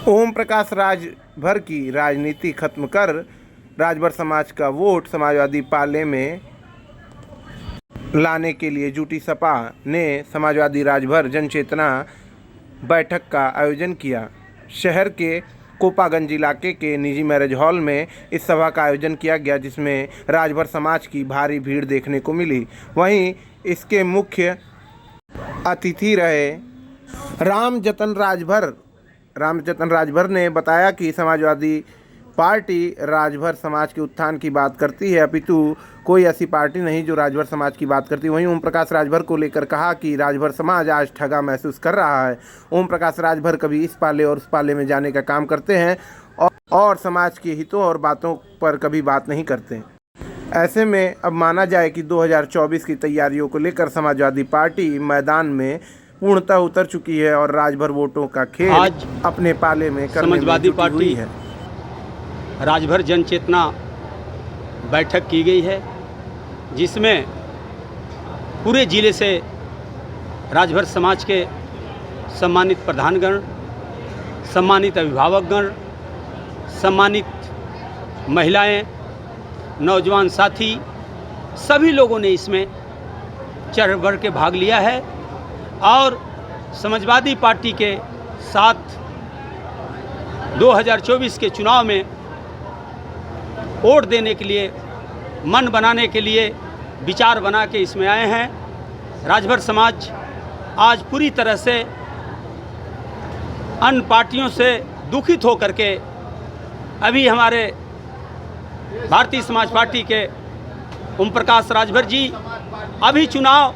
ओम प्रकाश राजभर की राजनीति खत्म कर राजभर समाज का वोट समाजवादी पाले में लाने के लिए जुटी सपा ने समाजवादी राजभर जनचेतना बैठक का आयोजन किया। शहर के कोपागंज इलाके के निजी मैरिज हॉल में इस सभा का आयोजन किया गया, जिसमें राजभर समाज की भारी भीड़ देखने को मिली। वहीं इसके मुख्य अतिथि रहे रामजतन राजभर ने बताया कि समाजवादी पार्टी राजभर समाज के उत्थान की बात करती है, अपितु कोई ऐसी पार्टी नहीं जो राजभर समाज की बात करती। वहीं ओम प्रकाश राजभर को लेकर कहा कि राजभर समाज आज ठगा महसूस कर रहा है। ओम प्रकाश राजभर कभी इस पाले और उस पाले में जाने का काम करते हैं और समाज के हितों और बातों पर कभी बात नहीं करते। ऐसे में अब माना जाए कि 2024 की तैयारियों को लेकर समाजवादी पार्टी मैदान में पूर्णतः उतर चुकी है और राजभर वोटों का खेल आज अपने पाले में करने समाजवादी में पार्टी हुई है। राजभर जनचेतना बैठक की गई है, जिसमें पूरे ज़िले से राजभर समाज के सम्मानित प्रधानगण, सम्मानित अभिभावकगण, सम्मानित महिलाएं, नौजवान साथी, सभी लोगों ने इसमें चढ़ बढ़ के भाग लिया है और समाजवादी पार्टी के साथ 2024 के चुनाव में वोट देने के लिए, मन बनाने के लिए विचार बना के इसमें आए हैं। राजभर समाज आज पूरी तरह से अन्य पार्टियों से दुखित होकर के अभी हमारे भारतीय समाज पार्टी के ओम प्रकाश राजभर जी अभी चुनाव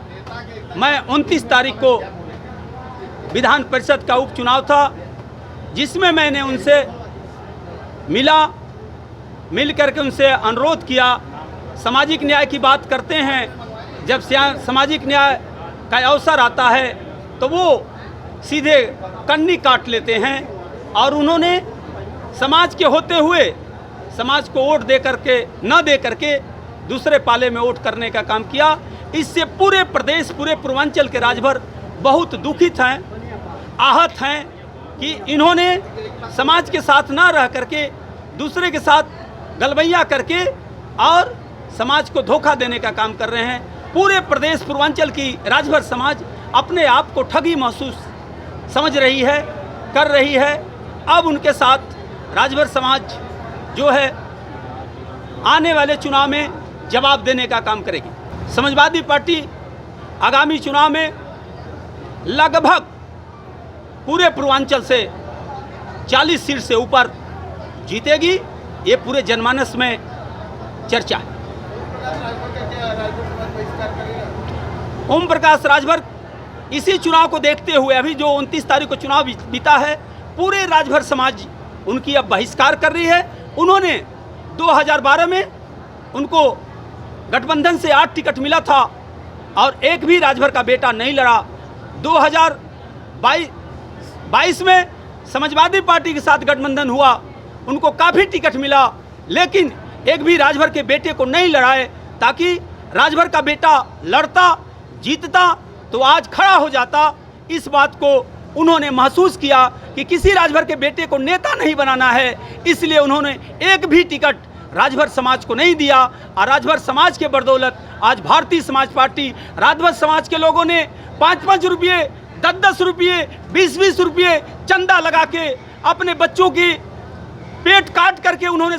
मैं 29 तारीख को विधान परिषद का उपचुनाव था, जिसमें मैंने उनसे मिल करके उनसे अनुरोध किया। सामाजिक न्याय की बात करते हैं, जब सामाजिक न्याय का अवसर आता है तो वो सीधे कन्नी काट लेते हैं और उन्होंने समाज के होते हुए समाज को वोट न दे करके दूसरे पाले में वोट करने का काम किया। इससे पूरे प्रदेश, पूरे पूर्वांचल के राजभर बहुत दुखित हैं, आहत हैं कि इन्होंने समाज के साथ ना रह करके दूसरे के साथ गलबैया करके और समाज को धोखा देने का काम कर रहे हैं। पूरे प्रदेश पूर्वांचल की राजभर समाज अपने आप को ठगी महसूस समझ रही है, कर रही है। अब उनके साथ राजभर समाज जो है आने वाले चुनाव में जवाब देने का काम करेगी। समाजवादी पार्टी आगामी चुनाव में लगभग पूरे पूर्वांचल से 40 सीट से ऊपर जीतेगी, ये पूरे जनमानस में चर्चा है। ओम प्रकाश राजभर इसी चुनाव को देखते हुए अभी जो 29 तारीख को चुनाव बीता है, पूरे राजभर समाज उनकी अब बहिष्कार कर रही है। उन्होंने 2012 में उनको गठबंधन से 8 टिकट मिला था और एक भी राजभर का बेटा नहीं लड़ा। 2022 में समाजवादी पार्टी के साथ गठबंधन हुआ, उनको काफ़ी टिकट मिला, लेकिन एक भी राजभर के बेटे को नहीं लड़ाए, ताकि राजभर का बेटा लड़ता, जीतता तो आज खड़ा हो जाता। इस बात को उन्होंने महसूस किया कि किसी राजभर के बेटे को नेता नहीं बनाना है, इसलिए उन्होंने एक भी टिकट राजभर समाज को नहीं दिया। और राजभर समाज के बदौलत आज भारतीय समाज पार्टी राजभर समाज के लोगों ने 5-5 रुपये, 10-10 रुपये, 20-20 रुपये चंदा लगा के अपने बच्चों की पेट काट करके उन्होंने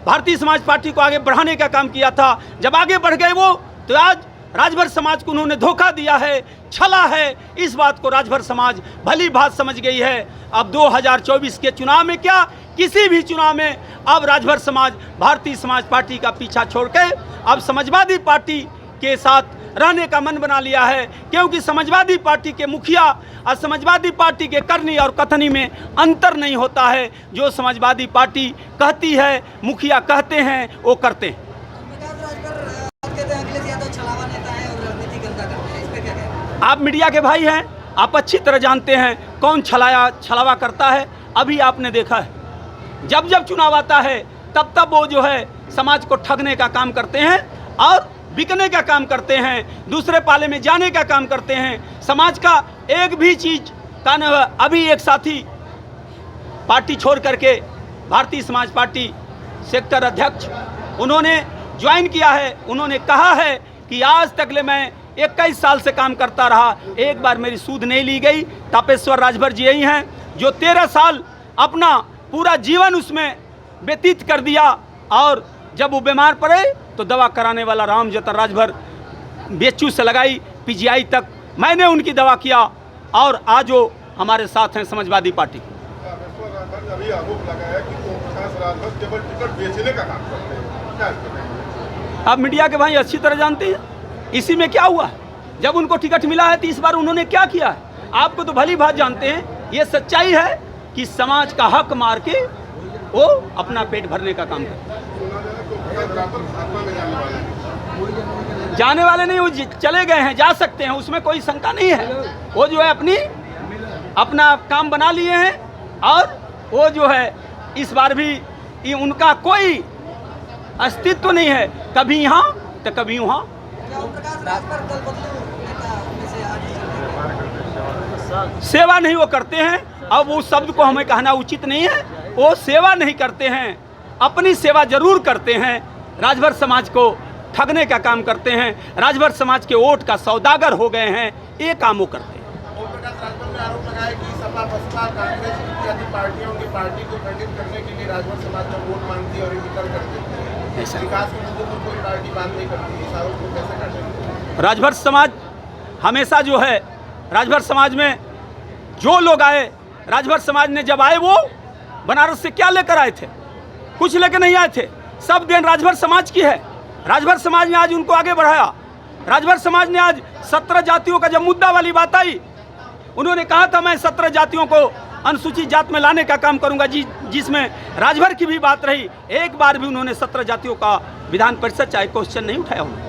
भारतीय समाज पार्टी को आगे बढ़ाने का काम किया था। जब आगे बढ़ गए वो, तो आज राजभर समाज को उन्होंने धोखा दिया है, छला है। इस बात को राजभर समाज भली भांति समझ गई है। अब 2024 के चुनाव में क्या, किसी भी चुनाव में अब राजभर समाज भारतीय समाज पार्टी का पीछा छोड़ के अब समाजवादी पार्टी के साथ रहने का मन बना लिया है, क्योंकि समाजवादी पार्टी के मुखिया और समाजवादी पार्टी के करनी और कथनी में अंतर नहीं होता है। जो समाजवादी पार्टी कहती है, मुखिया कहते हैं, वो करते हैं। आप मीडिया के भाई हैं, आप अच्छी तरह जानते हैं कौन छलावा करता है। अभी आपने देखा है, जब जब चुनाव आता है तब तब वो जो है समाज को ठगने का काम करते हैं और बिकने का काम करते हैं, दूसरे पाले में जाने का काम करते हैं। समाज का एक भी चीज का न, अभी एक साथी पार्टी छोड़ करके भारतीय समाज पार्टी सेक्टर अध्यक्ष उन्होंने ज्वाइन किया है। उन्होंने कहा है कि आज तक ले मैं 21 साल से काम करता रहा, एक बार मेरी सूद नहीं ली गई। तापेश्वर राजभर जी यही हैं जो 13 साल अपना पूरा जीवन उसमें व्यतीत कर दिया, और जब वो बीमार पड़े तो दवा कराने वाला राम जतन राजभर बेचू से लगाई पीजीआई तक मैंने उनकी दवा किया, और आज वो हमारे साथ हैं समाजवादी पार्टी। अभी आरोप लगाया कि ओम प्रकाश राजभर केवल टिकट बेचने का काम करते हैं, क्या कहते हैं? आप मीडिया के भाई अच्छी तरह जानते हैं इसी में क्या हुआ है। जब उनको टिकट मिला है तो इस बार उन्होंने क्या किया है, आपको तो भली बात जानते हैं। ये सच्चाई है कि समाज का हक मार के वो अपना पेट भरने का काम करते हैं। सुना जा रहा है कि ओम प्रकाश राजभर भाजपा में जाने वाले हैं। जाने वाले नहीं, वो चले गए हैं, जा सकते हैं, उसमें कोई शंका नहीं है। वो जो है अपना काम बना लिए हैं, और वो जो है इस बार भी उनका कोई अस्तित्व नहीं है, कभी यहाँ तो कभी वहाँ। सेवा नहीं वो करते हैं, अब वो शब्द को हमें कहना उचित नहीं है। वो सेवा नहीं करते हैं, अपनी सेवा जरूर करते हैं। राजभर समाज को ठगने का काम करते हैं, राजभर समाज के वोट का सौदागर हो गए हैं, ये काम वो करते हैं। ओम प्रकाश राजभर ने आरोप लगाया कि सपा बसपा कांग्रेस इत्यादि पार्टियों की पार्टी को खंडित करने के लिए राजभर समाज का वोट मांगती है और इनकार कर देती है। ऐसा विकास के मुद्दों पर कोई पार्टी बात नहीं करती, इस आरोप को कैसे काटेंगे? राजभर समाज हमेशा जो है, राजभर समाज में जो लोग आए, राजभर समाज ने जब आए वो बनारस से क्या लेकर आए थे? कुछ लेकर नहीं आए थे, सब देन राजभर समाज की है। राजभर समाज ने आज उनको आगे बढ़ाया। राजभर समाज ने आज 17 जातियों का जब मुद्दा वाली बात आई, उन्होंने कहा था मैं 17 जातियों को अनुसूचित जात में लाने का काम करूंगा, जिसमें राजभर की भी बात रही। एक बार भी उन्होंने 17 जातियों का विधान परिषद चाहे क्वेश्चन नहीं उठाया उन्होंने।